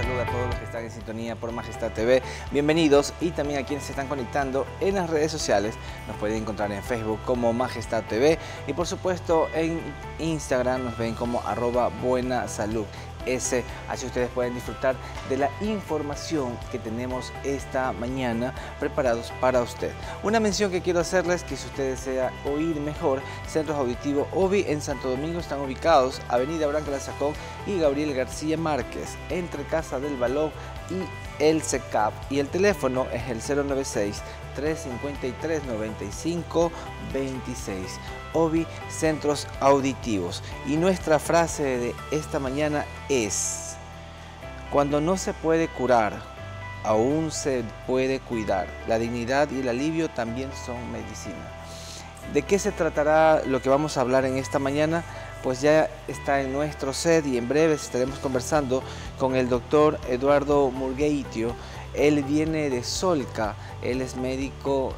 salud a todos los que están en sintonía por Majestad TV. Bienvenidos, y también a quienes se están conectando en las redes sociales. Nos pueden encontrar en Facebook como Majestad TV y por supuesto en Instagram nos ven como @buenasalud. Así ustedes pueden disfrutar de la información que tenemos esta mañana preparados para usted. Una mención que quiero hacerles, que si usted desea oír mejor, Centros Auditivos OVI en Santo Domingo están ubicados Avenida Branca Lazacón y Gabriel García Márquez, entre Casa del Balón y el CECAP, y el teléfono es el 096-353-9526. OVI Centros Auditivos. Y nuestra frase de esta mañana es: cuando no se puede curar, aún se puede cuidar. La dignidad y el alivio también son medicina. ¿De qué se tratará lo que vamos a hablar en esta mañana? Pues ya está en nuestro set y en breve estaremos conversando con el doctor Eduardo Murgueitio. Él viene de Solca, él es médico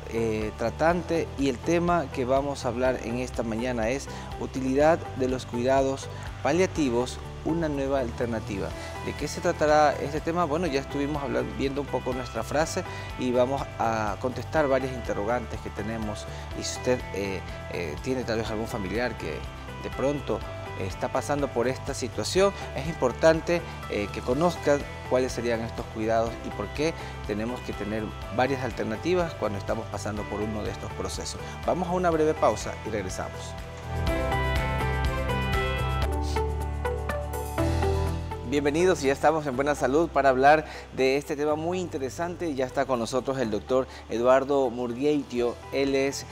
tratante, y el tema que vamos a hablar en esta mañana es utilidad de los cuidados paliativos, una nueva alternativa. ¿De qué se tratará este tema? Bueno, ya estuvimos viendo un poco nuestra frase y vamos a contestar varias interrogantes que tenemos. Y si usted tiene tal vez algún familiar que de pronto está pasando por esta situación, es importante que conozcan cuáles serían estos cuidados y por qué tenemos que tener varias alternativas cuando estamos pasando por uno de estos procesos. Vamos a una breve pausa y regresamos. Bienvenidos, y ya estamos en Buena Salud para hablar de este tema muy interesante. Ya está con nosotros el doctor Eduardo Murgueitio. Él es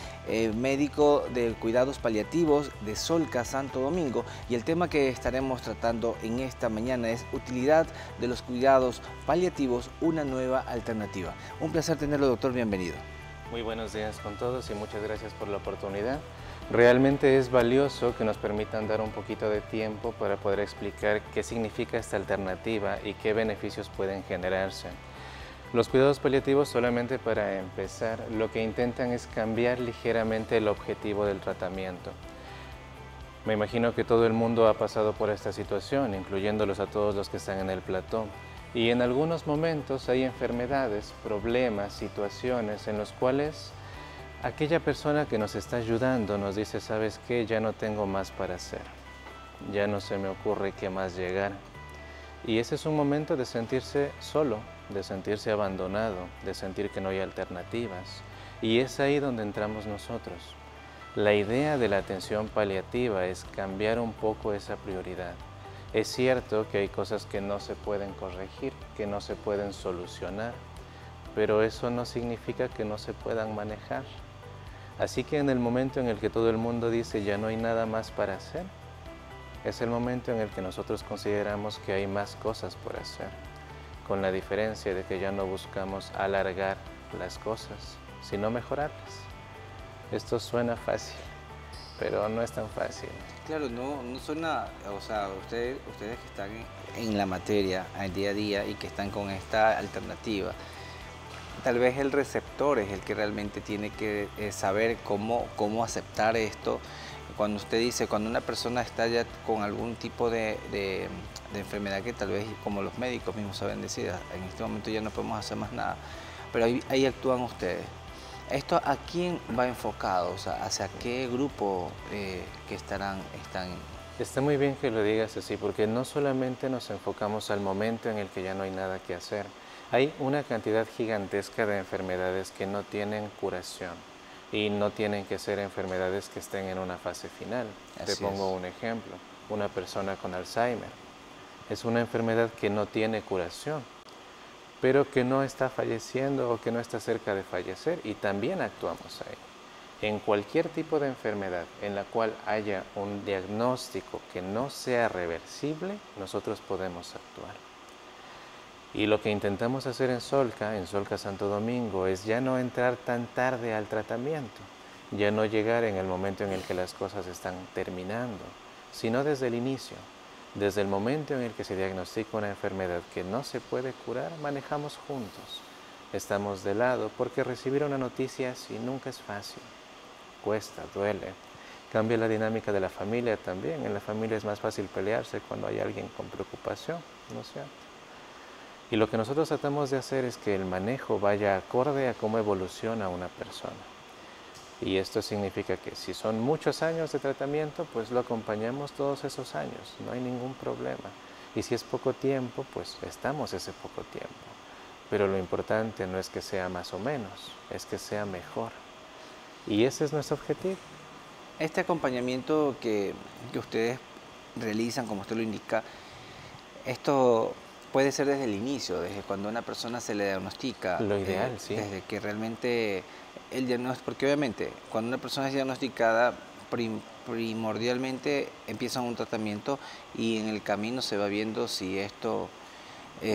médico de cuidados paliativos de Solca, Santo Domingo, y el tema que estaremos tratando en esta mañana es utilidad de los cuidados paliativos, una nueva alternativa. Un placer tenerlo, doctor, bienvenido. Muy buenos días con todos y muchas gracias por la oportunidad. Realmente es valioso que nos permitan dar un poquito de tiempo para poder explicar qué significa esta alternativa y qué beneficios pueden generarse. Los cuidados paliativos, solamente para empezar, lo que intentan es cambiar ligeramente el objetivo del tratamiento. Me imagino que todo el mundo ha pasado por esta situación, incluyéndolos a todos los que están en el plató. Y en algunos momentos hay enfermedades, problemas, situaciones en los cuales aquella persona que nos está ayudando nos dice: ¿sabes qué? Ya no tengo más para hacer, ya no se me ocurre qué más llegar. Y ese es un momento de sentirse solo, de sentirse abandonado, de sentir que no hay alternativas. Y es ahí donde entramos nosotros. La idea de la atención paliativa es cambiar un poco esa prioridad. Es cierto que hay cosas que no se pueden corregir, que no se pueden solucionar, pero eso no significa que no se puedan manejar. Así que en el momento en el que todo el mundo dice ya no hay nada más para hacer, es el momento en el que nosotros consideramos que hay más cosas por hacer, con la diferencia de que ya no buscamos alargar las cosas, sino mejorarlas. Esto suena fácil, pero no es tan fácil. Claro, no suena, o sea, ustedes que están en la materia al día a día y que están con esta alternativa, tal vez el receptor es el que realmente tiene que saber cómo aceptar esto. Cuando usted dice, cuando una persona está ya con algún tipo de enfermedad que tal vez, como los médicos mismos saben decir, en este momento ya no podemos hacer más nada, pero ahí actúan ustedes. ¿Esto a quién va enfocado? O sea, ¿hacia qué grupo que están? Está muy bien que lo digas así, porque no solamente nos enfocamos al momento en el que ya no hay nada que hacer. Hay una cantidad gigantesca de enfermedades que no tienen curación y no tienen que ser enfermedades que estén en una fase final. Te pongo un ejemplo: una persona con Alzheimer. Es una enfermedad que no tiene curación, pero que no está falleciendo o que no está cerca de fallecer, y también actuamos ahí. En cualquier tipo de enfermedad en la cual haya un diagnóstico que no sea reversible, nosotros podemos actuar. Y lo que intentamos hacer en Solca Santo Domingo, es ya no entrar tan tarde al tratamiento, ya no llegar en el momento en el que las cosas están terminando, sino desde el inicio. Desde el momento en el que se diagnostica una enfermedad que no se puede curar, manejamos juntos. Estamos de lado, porque recibir una noticia así nunca es fácil. Cuesta, duele. Cambia la dinámica de la familia también. En la familia es más fácil pelearse cuando hay alguien con preocupación, ¿no es cierto? Y lo que nosotros tratamos de hacer es que el manejo vaya acorde a cómo evoluciona una persona. Y esto significa que si son muchos años de tratamiento, pues lo acompañamos todos esos años, no hay ningún problema. Y si es poco tiempo, pues estamos ese poco tiempo. Pero lo importante no es que sea más o menos, es que sea mejor. Y ese es nuestro objetivo. Este acompañamiento que ustedes realizan, como usted lo indica, esto puede ser desde el inicio, desde cuando una persona se le diagnostica. Lo ideal, sí. Desde que realmente el diagnóstico, porque obviamente cuando una persona es diagnosticada, primordialmente empieza un tratamiento y en el camino se va viendo si esto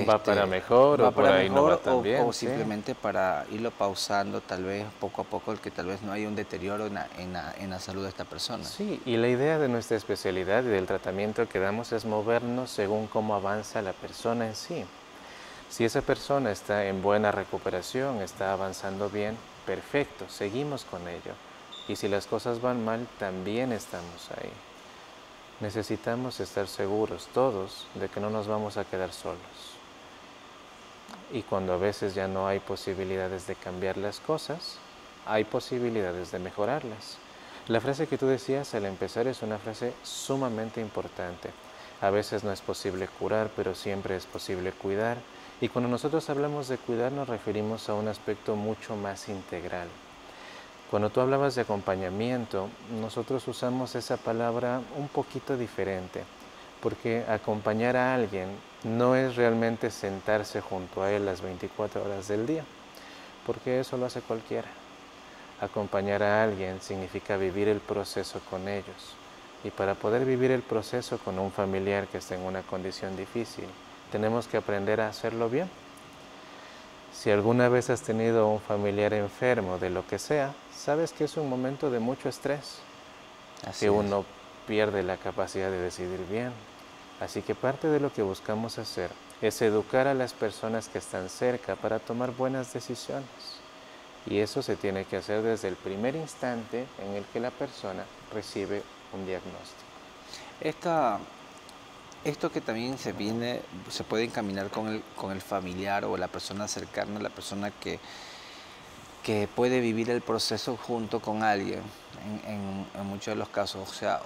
va para mejor o por ahí no va tan bien. O simplemente para irlo pausando tal vez poco a poco, el que tal vez no haya un deterioro en la salud de esta persona. Sí, y la idea de nuestra especialidad y del tratamiento que damos es movernos según cómo avanza la persona en sí. Si esa persona está en buena recuperación, está avanzando bien, perfecto, seguimos con ello. Y si las cosas van mal, también estamos ahí. Necesitamos estar seguros todos de que no nos vamos a quedar solos. Y cuando a veces ya no hay posibilidades de cambiar las cosas, hay posibilidades de mejorarlas. La frase que tú decías al empezar es una frase sumamente importante. A veces no es posible curar, pero siempre es posible cuidar. Y cuando nosotros hablamos de cuidar nos referimos a un aspecto mucho más integral. Cuando tú hablabas de acompañamiento, nosotros usamos esa palabra un poquito diferente, porque acompañar a alguien no es realmente sentarse junto a él las 24 horas del día, porque eso lo hace cualquiera. Acompañar a alguien significa vivir el proceso con ellos, y para poder vivir el proceso con un familiar que está en una condición difícil, tenemos que aprender a hacerlo bien. Si alguna vez has tenido un familiar enfermo de lo que sea, sabes que es un momento de mucho estrés. Así que uno pierde la capacidad de decidir bien. Así que parte de lo que buscamos hacer es educar a las personas que están cerca para tomar buenas decisiones. Y eso se tiene que hacer desde el primer instante en el que la persona recibe un diagnóstico. Esto que también se puede encaminar con el familiar o la persona cercana, la persona que puede vivir el proceso junto con alguien, en muchos de los casos. O sea,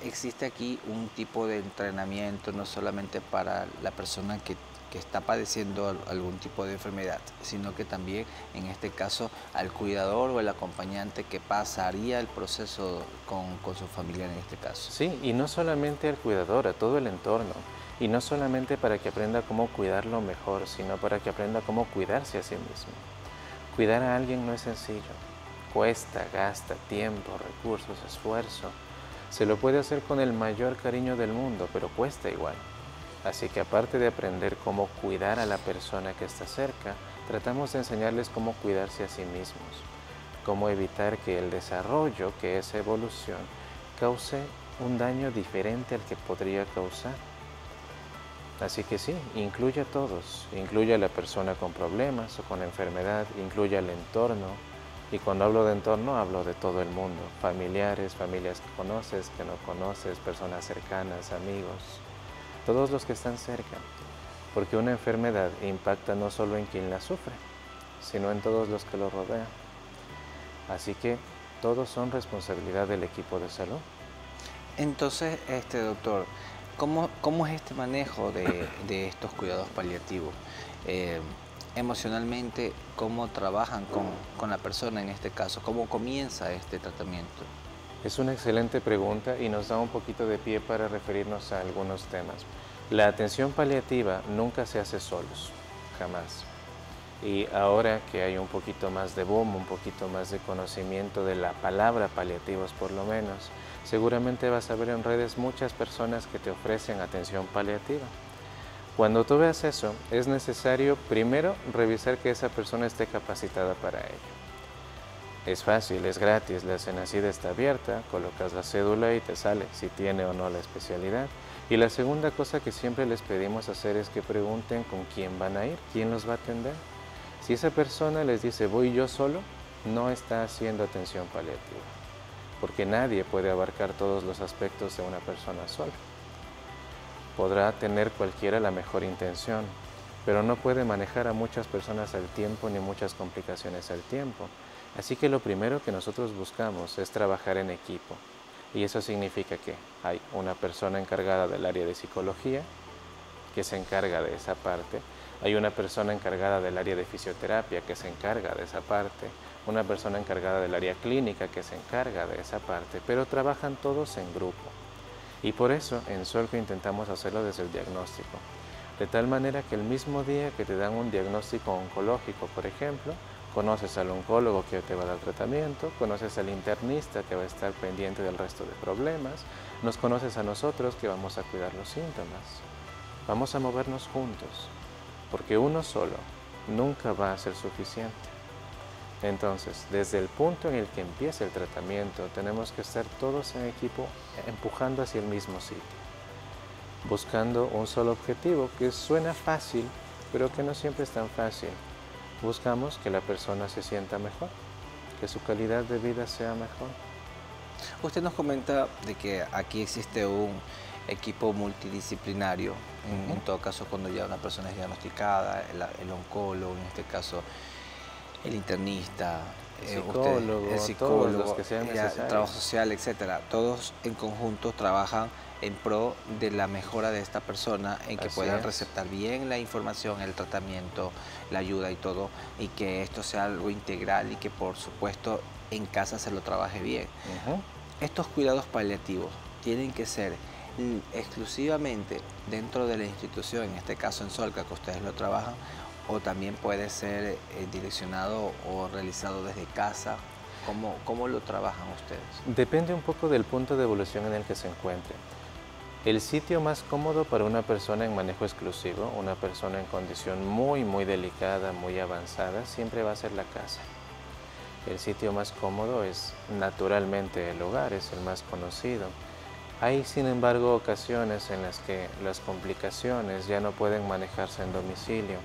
existe aquí un tipo de entrenamiento no solamente para la persona que está padeciendo algún tipo de enfermedad, sino que también, en este caso, al cuidador o el acompañante que pasaría el proceso con su familiar en este caso. Sí, y no solamente al cuidador, a todo el entorno. Y no solamente para que aprenda cómo cuidarlo mejor, sino para que aprenda cómo cuidarse a sí mismo. Cuidar a alguien no es sencillo. Cuesta, gasta tiempo, recursos, esfuerzo. Se lo puede hacer con el mayor cariño del mundo, pero cuesta igual. Así que aparte de aprender cómo cuidar a la persona que está cerca, tratamos de enseñarles cómo cuidarse a sí mismos, cómo evitar que el desarrollo, que es evolución, cause un daño diferente al que podría causar. Así que sí, incluye a todos, incluye a la persona con problemas o con enfermedad, incluye al entorno. Y cuando hablo de entorno, hablo de todo el mundo, familiares, familias que conoces, que no conoces, personas cercanas, amigos. Todos los que están cerca, porque una enfermedad impacta no solo en quien la sufre, sino en todos los que lo rodean. Así que todos son responsabilidad del equipo de salud. Entonces, doctor, ¿cómo es este manejo de estos cuidados paliativos? Emocionalmente, ¿cómo trabajan con la persona en este caso? ¿Cómo comienza este tratamiento? Es una excelente pregunta y nos da un poquito de pie para referirnos a algunos temas. La atención paliativa nunca se hace solos, jamás. Y ahora que hay un poquito más de boom, un poquito más de conocimiento de la palabra paliativos por lo menos, seguramente vas a ver en redes muchas personas que te ofrecen atención paliativa. Cuando tú veas eso, es necesario primero revisar que esa persona esté capacitada para ello. Es fácil, es gratis, la Cenacida está abierta, colocas la cédula y te sale si tiene o no la especialidad. Y la segunda cosa que siempre les pedimos hacer es que pregunten con quién van a ir, quién los va a atender. Si esa persona les dice voy yo solo, no está haciendo atención paliativa, porque nadie puede abarcar todos los aspectos de una persona sola. Podrá tener cualquiera la mejor intención, pero no puede manejar a muchas personas al tiempo ni muchas complicaciones al tiempo. Así que lo primero que nosotros buscamos es trabajar en equipo. Y eso significa que hay una persona encargada del área de psicología, que se encarga de esa parte. Hay una persona encargada del área de fisioterapia, que se encarga de esa parte. Una persona encargada del área clínica, que se encarga de esa parte. Pero trabajan todos en grupo. Y por eso en Solco intentamos hacerlo desde el diagnóstico. De tal manera que el mismo día que te dan un diagnóstico oncológico, por ejemplo, conoces al oncólogo que te va a dar tratamiento, conoces al internista que va a estar pendiente del resto de problemas, nos conoces a nosotros que vamos a cuidar los síntomas. Vamos a movernos juntos, porque uno solo nunca va a ser suficiente. Entonces, desde el punto en el que empieza el tratamiento, tenemos que estar todos en equipo empujando hacia el mismo sitio, buscando un solo objetivo que suena fácil, pero que no siempre es tan fácil. Buscamos que la persona se sienta mejor, que su calidad de vida sea mejor. Usted nos comenta de que aquí existe un equipo multidisciplinario, en todo caso cuando ya una persona es diagnosticada, el oncólogo, en este caso el internista, el psicólogo, todos los que sean necesarios, el trabajo social, etcétera. Todos en conjunto trabajan en pro de la mejora de esta persona, en que puedan receptar bien la información, el tratamiento, la ayuda y todo, y que esto sea algo integral y que por supuesto en casa se lo trabaje bien. Estos cuidados paliativos tienen que ser exclusivamente dentro de la institución, en este caso en Solca, que ustedes lo trabajan, o también puede ser direccionado o realizado desde casa. ¿Cómo lo trabajan ustedes? Depende un poco del punto de evolución en el que se encuentre. El sitio más cómodo para una persona en manejo exclusivo, una persona en condición muy delicada, muy avanzada, siempre va a ser la casa. El sitio más cómodo es naturalmente el hogar, es el más conocido. Hay, sin embargo, ocasiones en las que las complicaciones ya no pueden manejarse en domicilio.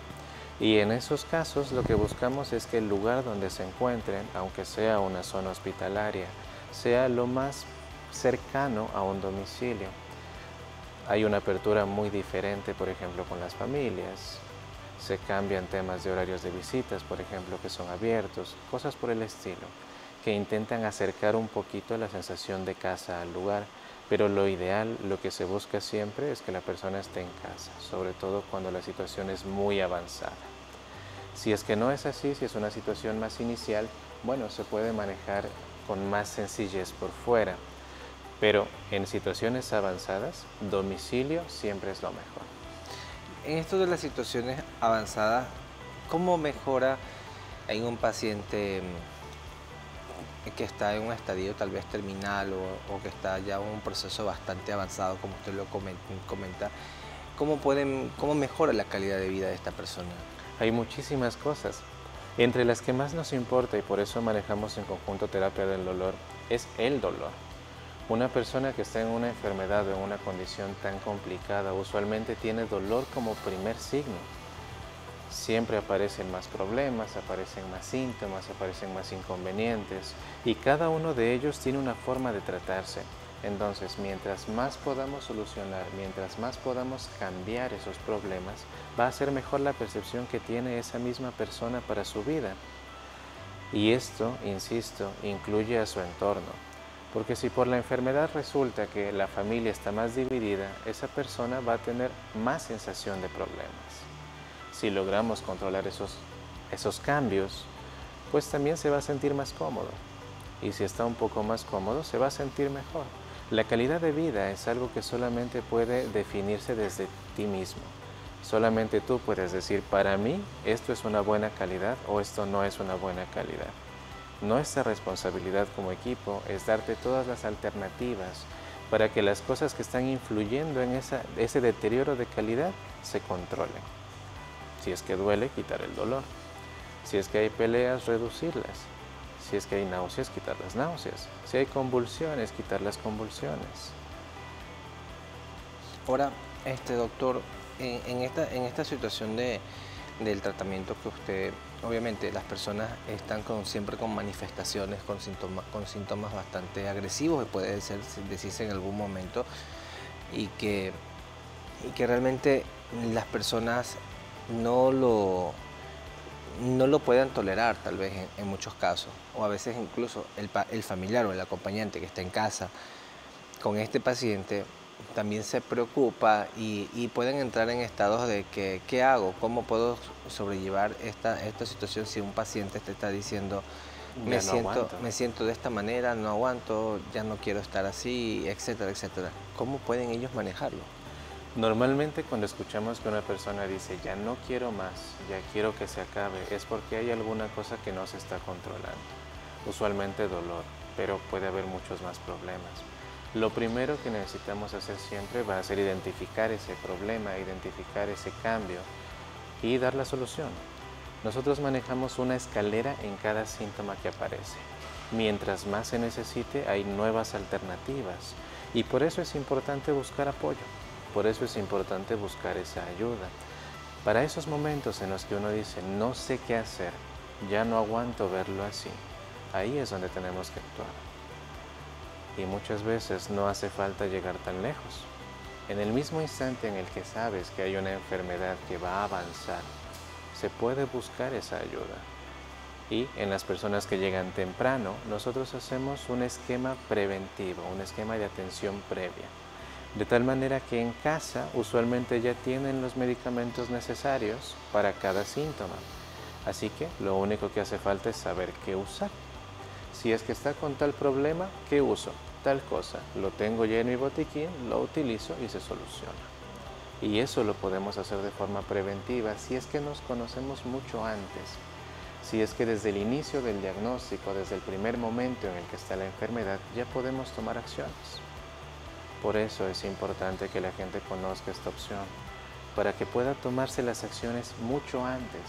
Y en esos casos lo que buscamos es que el lugar donde se encuentren, aunque sea una zona hospitalaria, sea lo más cercano a un domicilio. Hay una apertura muy diferente, por ejemplo, con las familias. Se cambian temas de horarios de visitas, por ejemplo, que son abiertos, cosas por el estilo, que intentan acercar un poquito la sensación de casa al lugar. Pero lo ideal, lo que se busca siempre es que la persona esté en casa, sobre todo cuando la situación es muy avanzada. Si es que no es así, si es una situación más inicial, bueno, se puede manejar con más sencillez por fuera. Pero en situaciones avanzadas, domicilio siempre es lo mejor. En esto de las situaciones avanzadas, ¿cómo mejora en un paciente que está en un estadio tal vez terminal o que está ya en un proceso bastante avanzado, como usted lo comenta? ¿Cómo mejora la calidad de vida de esta persona? Hay muchísimas cosas. Entre las que más nos importa, y por eso manejamos en conjunto terapia del dolor, es el dolor. Una persona que está en una enfermedad o en una condición tan complicada usualmente tiene dolor como primer signo. Siempre aparecen más problemas, aparecen más síntomas, aparecen más inconvenientes y cada uno de ellos tiene una forma de tratarse. Entonces, mientras más podamos solucionar, mientras más podamos cambiar esos problemas, va a ser mejor la percepción que tiene esa misma persona para su vida. Y esto, insisto, incluye a su entorno. Porque si por la enfermedad resulta que la familia está más dividida, esa persona va a tener más sensación de problemas. Si logramos controlar esos cambios, pues también se va a sentir más cómodo. Y si está un poco más cómodo, se va a sentir mejor. La calidad de vida es algo que solamente puede definirse desde ti mismo. Solamente tú puedes decir, para mí, esto es una buena calidad o esto no es una buena calidad. Nuestra responsabilidad como equipo es darte todas las alternativas para que las cosas que están influyendo en ese deterioro de calidad se controlen. Si es que duele, quitar el dolor. Si es que hay peleas, reducirlas. Si es que hay náuseas, quitar las náuseas. Si hay convulsiones, quitar las convulsiones. Ahora, doctor, en esta situación del tratamiento que usted, obviamente las personas están siempre con manifestaciones, con síntomas bastante agresivos, que puede decirse en algún momento, y que realmente las personas no lo, no lo puedan tolerar tal vez en muchos casos, o a veces incluso el familiar o el acompañante que está en casa con este paciente también se preocupa y pueden entrar en estados de que, ¿qué hago? ¿Cómo puedo sobrellevar esta situación si un paciente te está diciendo, me siento de esta manera, no aguanto, ya no quiero estar así, etcétera, etcétera? ¿Cómo pueden ellos manejarlo? Normalmente cuando escuchamos que una persona dice ya no quiero más, ya quiero que se acabe, es porque hay alguna cosa que no se está controlando. Usualmente dolor, pero puede haber muchos más problemas. Lo primero que necesitamos hacer siempre va a ser identificar ese problema, identificar ese cambio y dar la solución. Nosotros manejamos una escalera en cada síntoma que aparece. Mientras más se necesite, hay nuevas alternativas y por eso es importante buscar apoyo. Por eso es importante buscar esa ayuda. Para esos momentos en los que uno dice, no sé qué hacer, ya no aguanto verlo así, ahí es donde tenemos que actuar. Y muchas veces no hace falta llegar tan lejos. En el mismo instante en el que sabes que hay una enfermedad que va a avanzar, se puede buscar esa ayuda. Y en las personas que llegan temprano, nosotros hacemos un esquema preventivo, un esquema de atención previa. De tal manera que en casa usualmente ya tienen los medicamentos necesarios para cada síntoma. Así que lo único que hace falta es saber qué usar. Si es que está con tal problema, ¿qué uso? Tal cosa. Lo tengo ya en mi botiquín, lo utilizo y se soluciona. Y eso lo podemos hacer de forma preventiva si es que nos conocemos mucho antes. Si es que desde el inicio del diagnóstico, desde el primer momento en el que está la enfermedad, ya podemos tomar acciones. Por eso es importante que la gente conozca esta opción, para que pueda tomarse las acciones mucho antes,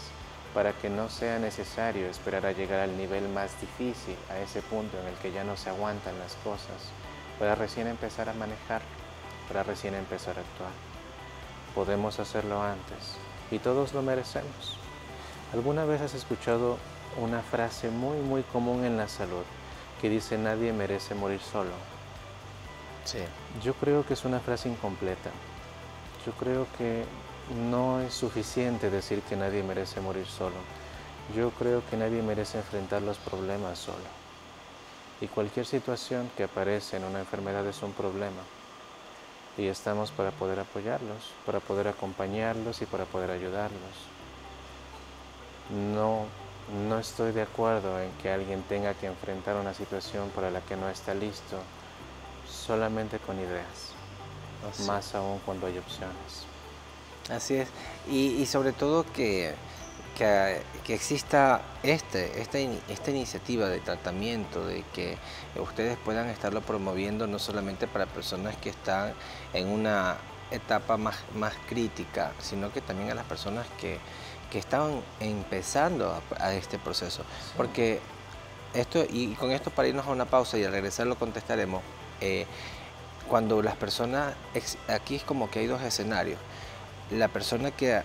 para que no sea necesario esperar a llegar al nivel más difícil, a ese punto en el que ya no se aguantan las cosas, para recién empezar a manejar, para recién empezar a actuar. Podemos hacerlo antes y todos lo merecemos. ¿Alguna vez has escuchado una frase muy común en la salud que dice nadie merece morir solo? Sí. Yo creo que es una frase incompleta. Yo creo que no es suficiente decir que nadie merece morir solo. Yo creo que nadie merece enfrentar los problemas solo. Y cualquier situación que aparece en una enfermedad es un problema. Y estamos para poder apoyarlos, para poder acompañarlos y para poder ayudarlos. No estoy de acuerdo en que alguien tenga que enfrentar una situación para la que no está listo, solamente con ideas, más aún cuando hay opciones. Así es, y sobre todo que exista esta iniciativa de tratamiento, de que ustedes puedan estarlo promoviendo no solamente para personas que están en una etapa más crítica, sino que también a las personas que estaban empezando a este proceso. Sí. Porque esto, y con esto para irnos a una pausa y al regresar lo contestaremos, cuando las personas, aquí es como que hay dos escenarios. La persona que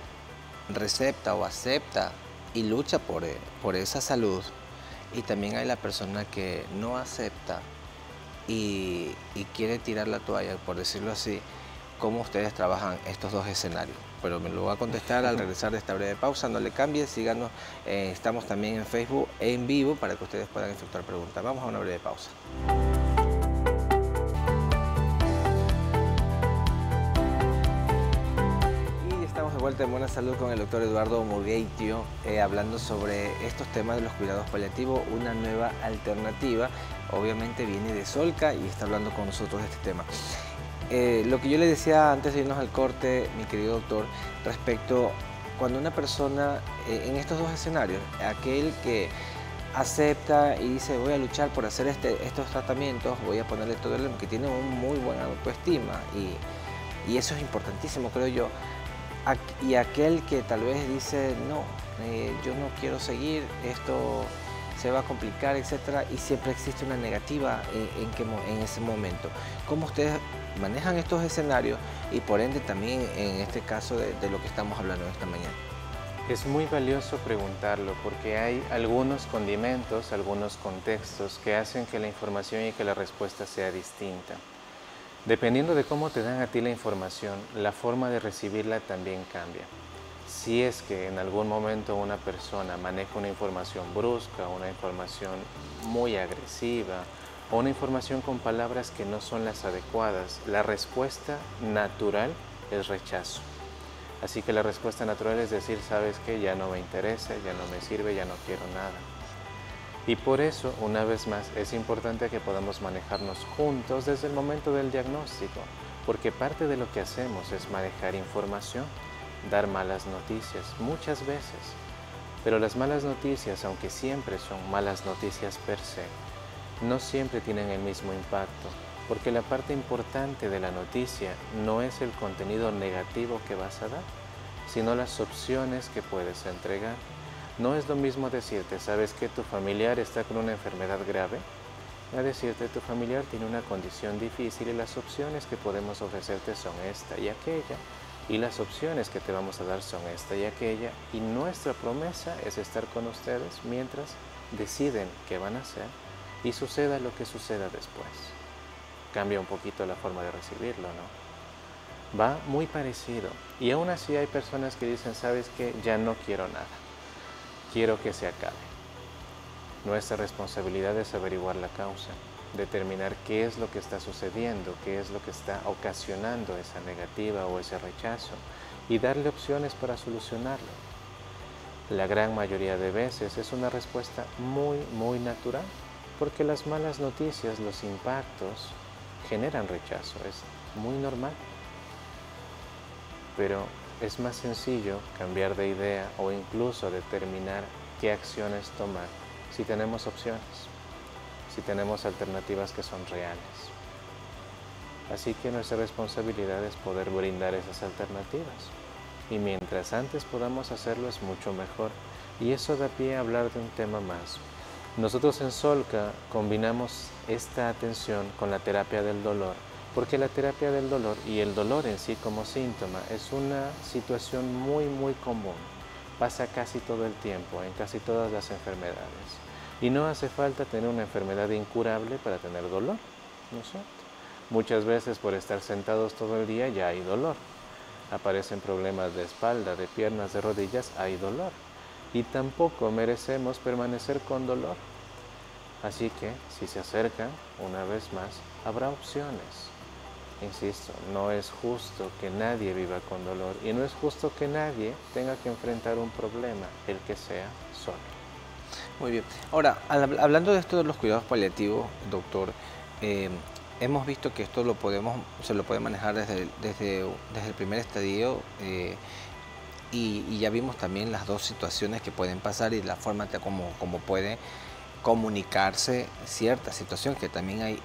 recepta o acepta y lucha por esa salud, y también hay la persona que no acepta y quiere tirar la toalla, por decirlo así. ¿Cómo ustedes trabajan estos dos escenarios? Pero me lo voy a contestar al regresar de esta breve pausa. No le cambie, síganos. Estamos también en Facebook en vivo para que ustedes puedan efectuar preguntas. Vamos a una breve pausa. Estamos de vuelta en Buena Salud con el doctor Eduardo Murgueitio, hablando sobre estos temas de los cuidados paliativos, una nueva alternativa. Obviamente viene de Solca y está hablando con nosotros de este tema. Lo que yo le decía antes de irnos al corte, mi querido doctor, respecto cuando una persona, en estos dos escenarios, aquel que acepta y dice voy a luchar por hacer estos tratamientos, voy a ponerle todo el que tiene una muy buena autoestima y eso es importantísimo, creo yo. Y aquel que tal vez dice, no, yo no quiero seguir, esto se va a complicar, etcétera, y siempre existe una negativa en ese momento. ¿Cómo ustedes manejan estos escenarios y por ende también en este caso de lo que estamos hablando esta mañana? Es muy valioso preguntarlo porque hay algunos condimentos, algunos contextos que hacen que la información y que la respuesta sea distinta. Dependiendo de cómo te dan a ti la información, la forma de recibirla también cambia. Si es que en algún momento una persona maneja una información brusca, una información muy agresiva o una información con palabras que no son las adecuadas, la respuesta natural es rechazo. Así que la respuesta natural es decir, ¿sabes qué? Ya no me interesa, ya no me sirve, ya no quiero nada. Y por eso, una vez más, es importante que podamos manejarnos juntos desde el momento del diagnóstico, porque parte de lo que hacemos es manejar información, dar malas noticias, muchas veces. Pero las malas noticias, aunque siempre son malas noticias per se, no siempre tienen el mismo impacto, porque la parte importante de la noticia no es el contenido negativo que vas a dar, sino las opciones que puedes entregar. No es lo mismo decirte, ¿sabes que tu familiar está con una enfermedad grave? A decirte, tu familiar tiene una condición difícil y las opciones que podemos ofrecerte son esta y aquella, y las opciones que te vamos a dar son esta y aquella, y nuestra promesa es estar con ustedes mientras deciden qué van a hacer y suceda lo que suceda después. Cambia un poquito la forma de recibirlo, ¿no? Va muy parecido, y aún así hay personas que dicen, ¿sabes qué? Ya no quiero nada. Quiero que se acabe. Nuestra responsabilidad es averiguar la causa, determinar qué es lo que está sucediendo, qué es lo que está ocasionando esa negativa o ese rechazo y darle opciones para solucionarlo. La gran mayoría de veces es una respuesta muy natural, porque las malas noticias, los impactos, generan rechazo, es muy normal. Pero es más sencillo cambiar de idea o incluso determinar qué acciones tomar si tenemos opciones, si tenemos alternativas que son reales. Así que nuestra responsabilidad es poder brindar esas alternativas. Y mientras antes podamos hacerlo es mucho mejor. Y eso da pie a hablar de un tema más. Nosotros en Solca combinamos esta atención con la terapia del dolor, porque la terapia del dolor y el dolor en sí como síntoma es una situación muy común. Pasa casi todo el tiempo, en casi todas las enfermedades. Y no hace falta tener una enfermedad incurable para tener dolor, ¿no es cierto? Muchas veces por estar sentados todo el día ya hay dolor. Aparecen problemas de espalda, de piernas, de rodillas, hay dolor. Y tampoco merecemos permanecer con dolor. Así que, si se acercan, una vez más, habrá opciones. Insisto, no es justo que nadie viva con dolor y no es justo que nadie tenga que enfrentar un problema, el que sea, solo. Muy bien. Ahora, hablando de esto de los cuidados paliativos, doctor, hemos visto que esto se lo puede manejar desde el primer estadio y ya vimos también las dos situaciones que pueden pasar y la forma como puede comunicarse cierta situación que también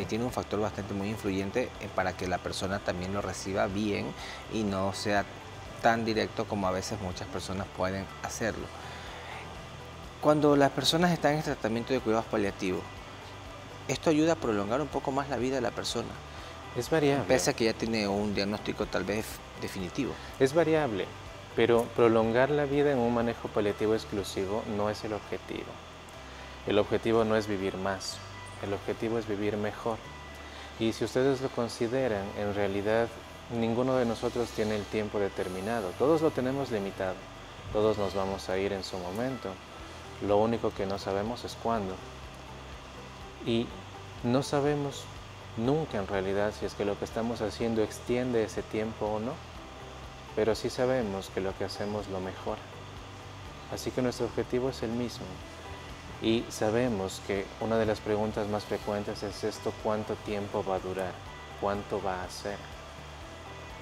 tiene un factor bastante muy influyente para que la persona también lo reciba bien y no sea tan directo como a veces muchas personas pueden hacerlo. Cuando las personas están en tratamiento de cuidados paliativos, esto ayuda a prolongar un poco más la vida de la persona. Es variable. Pese a que ya tiene un diagnóstico tal vez definitivo. Es variable, pero prolongar la vida en un manejo paliativo exclusivo no es el objetivo. El objetivo no es vivir más, el objetivo es vivir mejor. Y si ustedes lo consideran, en realidad ninguno de nosotros tiene el tiempo determinado. Todos lo tenemos limitado. Todos nos vamos a ir en su momento. Lo único que no sabemos es cuándo. Y no sabemos nunca en realidad si es que lo que estamos haciendo extiende ese tiempo o no. Pero sí sabemos que lo que hacemos lo mejora. Así que nuestro objetivo es el mismo. Y sabemos que una de las preguntas más frecuentes es esto: ¿cuánto tiempo va a durar? ¿Cuánto va a ser?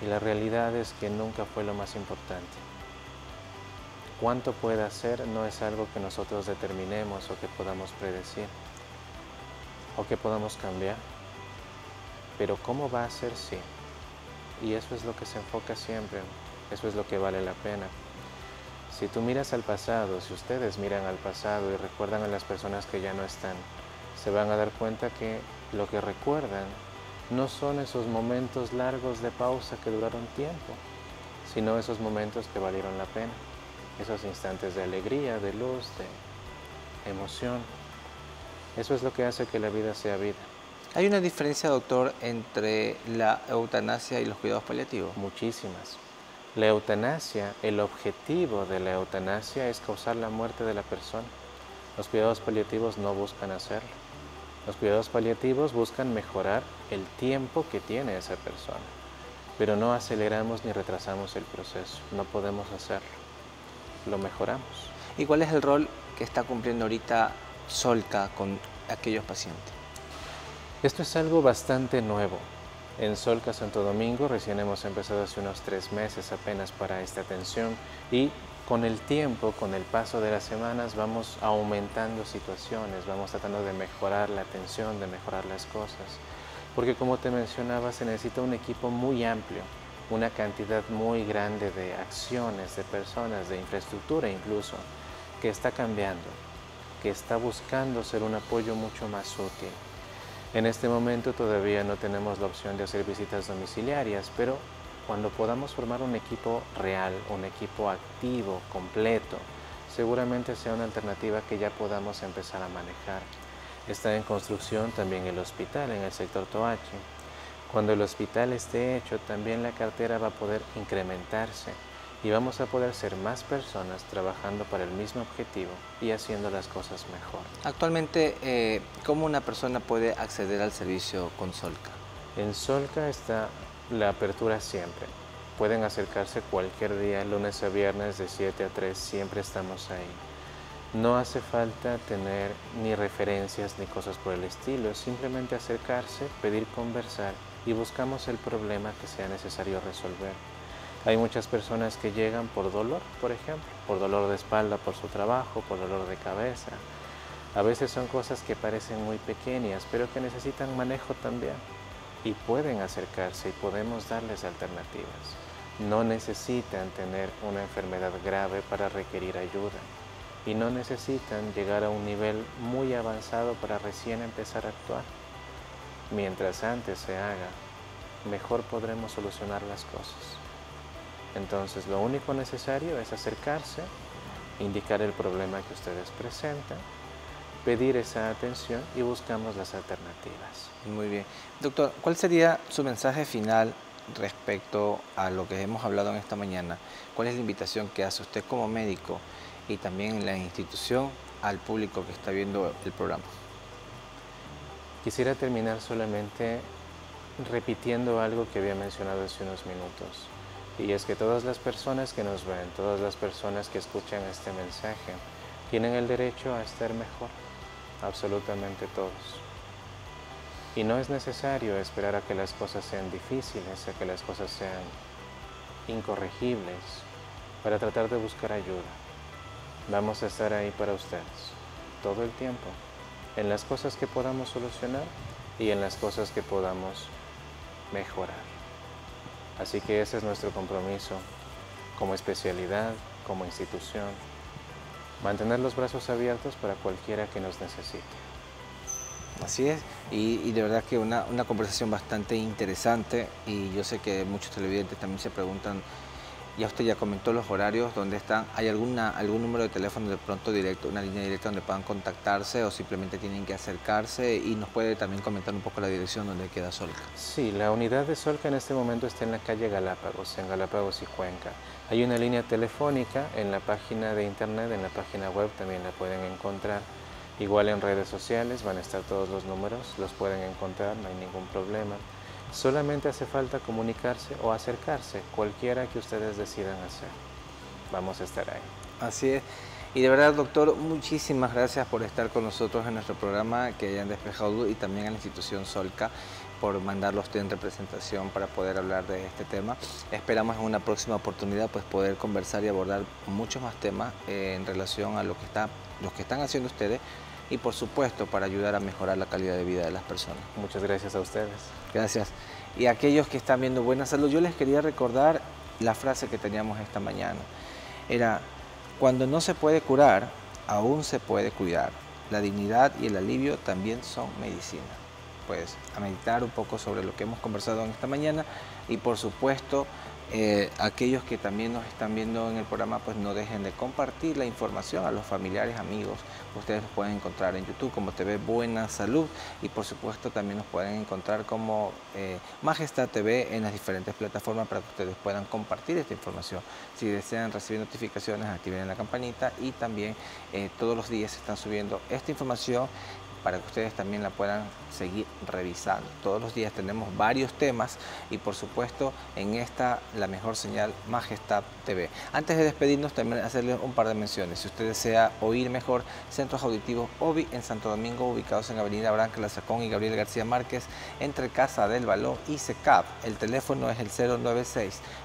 Y la realidad es que nunca fue lo más importante. Cuánto pueda ser no es algo que nosotros determinemos o que podamos predecir o que podamos cambiar. Pero cómo va a ser, sí. Y eso es lo que se enfoca siempre, eso es lo que vale la pena. Si tú miras al pasado, si ustedes miran al pasado y recuerdan a las personas que ya no están, se van a dar cuenta que lo que recuerdan no son esos momentos largos de pausa que duraron tiempo, sino esos momentos que valieron la pena, esos instantes de alegría, de luz, de emoción. Eso es lo que hace que la vida sea vida. ¿Hay una diferencia, doctor, entre la eutanasia y los cuidados paliativos? Muchísimas. La eutanasia, el objetivo de la eutanasia es causar la muerte de la persona. Los cuidados paliativos no buscan hacerlo. Los cuidados paliativos buscan mejorar el tiempo que tiene esa persona, pero no aceleramos ni retrasamos el proceso, no podemos hacerlo, lo mejoramos. ¿Y cuál es el rol que está cumpliendo ahorita Solca con aquellos pacientes? Esto es algo bastante nuevo. En Solca Santo Domingo recién hemos empezado hace unos 3 meses apenas para esta atención y con el tiempo, con el paso de las semanas, vamos aumentando situaciones, vamos tratando de mejorar la atención, de mejorar las cosas. Porque como te mencionaba, se necesita un equipo muy amplio, una cantidad muy grande de acciones, de personas, de infraestructura incluso, que está cambiando, que está buscando ser un apoyo mucho más útil. En este momento todavía no tenemos la opción de hacer visitas domiciliarias, pero cuando podamos formar un equipo real, un equipo activo, completo, seguramente sea una alternativa que ya podamos empezar a manejar. Está en construcción también el hospital en el sector Toachi. Cuando el hospital esté hecho, también la cartera va a poder incrementarse y vamos a poder ser más personas trabajando para el mismo objetivo y haciendo las cosas mejor. Actualmente, ¿cómo una persona puede acceder al servicio con Solca? En Solca está la apertura siempre. Pueden acercarse cualquier día, lunes a viernes de 7 a 3, siempre estamos ahí. No hace falta tener ni referencias ni cosas por el estilo, es simplemente acercarse, pedir conversar y buscamos el problema que sea necesario resolver. Hay muchas personas que llegan por dolor, por ejemplo, por dolor de espalda por su trabajo, por dolor de cabeza. A veces son cosas que parecen muy pequeñas, pero que necesitan manejo también. Y pueden acercarse y podemos darles alternativas. No necesitan tener una enfermedad grave para requerir ayuda. Y no necesitan llegar a un nivel muy avanzado para recién empezar a actuar. Mientras antes se haga, mejor podremos solucionar las cosas. Entonces, lo único necesario es acercarse, indicar el problema que ustedes presentan, pedir esa atención y buscamos las alternativas. Muy bien. Doctor, ¿cuál sería su mensaje final respecto a lo que hemos hablado en esta mañana? ¿Cuál es la invitación que hace usted como médico y también la institución al público que está viendo el programa? Quisiera terminar solamente repitiendo algo que había mencionado hace unos minutos. Y es que todas las personas que nos ven, todas las personas que escuchan este mensaje, tienen el derecho a estar mejor, absolutamente todos. Y no es necesario esperar a que las cosas sean difíciles, a que las cosas sean incorregibles, para tratar de buscar ayuda. Vamos a estar ahí para ustedes, todo el tiempo, en las cosas que podamos solucionar y en las cosas que podamos mejorar. Así que ese es nuestro compromiso como especialidad, como institución, mantener los brazos abiertos para cualquiera que nos necesite. Así es, y de verdad que una conversación bastante interesante, y yo sé que muchos televidentes también se preguntan, ya usted ya comentó los horarios, ¿dónde están? ¿Hay algún número de teléfono de pronto directo, una línea directa donde puedan contactarse o simplemente tienen que acercarse? Y nos puede también comentar un poco la dirección donde queda Solca. Sí, la unidad de Solca en este momento está en la calle Galápagos, en Galápagos y Cuenca. Hay una línea telefónica en la página de internet, en la página web también la pueden encontrar. Igual en redes sociales van a estar todos los números, los pueden encontrar, no hay ningún problema. Solamente hace falta comunicarse o acercarse, cualquiera que ustedes decidan hacer. Vamos a estar ahí. Así es. Y de verdad, doctor, muchísimas gracias por estar con nosotros en nuestro programa, que hayan despejado, y también a la institución Solca por mandarlo a usted en representación para poder hablar de este tema. Esperamos en una próxima oportunidad pues poder conversar y abordar muchos más temas en relación a lo que están haciendo ustedes y por supuesto para ayudar a mejorar la calidad de vida de las personas. Muchas gracias a ustedes. Gracias. Y a aquellos que están viendo Buena Salud, yo les quería recordar la frase que teníamos esta mañana. Era: cuando no se puede curar, aún se puede cuidar. La dignidad y el alivio también son medicina. Pues a meditar un poco sobre lo que hemos conversado en esta mañana y por supuesto aquellos que también nos están viendo en el programa, pues no dejen de compartir la información a los familiares, amigos. Ustedes nos pueden encontrar en YouTube como TV Buena Salud y por supuesto también nos pueden encontrar como Majestad TV en las diferentes plataformas para que ustedes puedan compartir esta información. Si desean recibir notificaciones, activen la campanita y también todos los días se están subiendo esta información para que ustedes también la puedan seguir revisando. Todos los días tenemos varios temas y por supuesto en esta la mejor señal Majestad TV. Antes de despedirnos también hacerles un par de menciones. Si usted desea oír mejor, Centros Auditivos OVI en Santo Domingo, ubicados en Avenida Branca Lazacón y Gabriel García Márquez, entre Casa del Balón y SECAP. El teléfono es el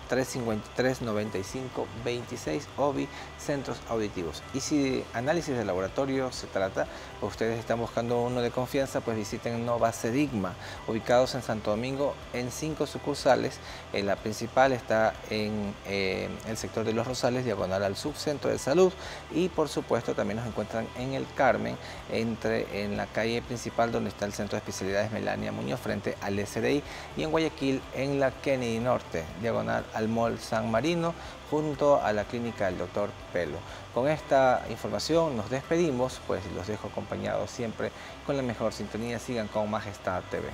096-353-9526, OVI Centros Auditivos. Y si análisis de laboratorio se trata, ustedes están buscando uno de confianza, pues visiten Nova Sedigma, ubicados en Santo Domingo en 5 sucursales. La principal está en el sector de Los Rosales, diagonal al subcentro de salud, y por supuesto también nos encuentran en el Carmen, en la calle principal donde está el Centro de Especialidades Melania Muñoz frente al SDI, y en Guayaquil en la Kennedy Norte, diagonal al Mall San Marino, junto a la clínica del Dr. Pelo. Con esta información nos despedimos, pues los dejo acompañados siempre con la mejor sintonía. Sigan con Majestad TV.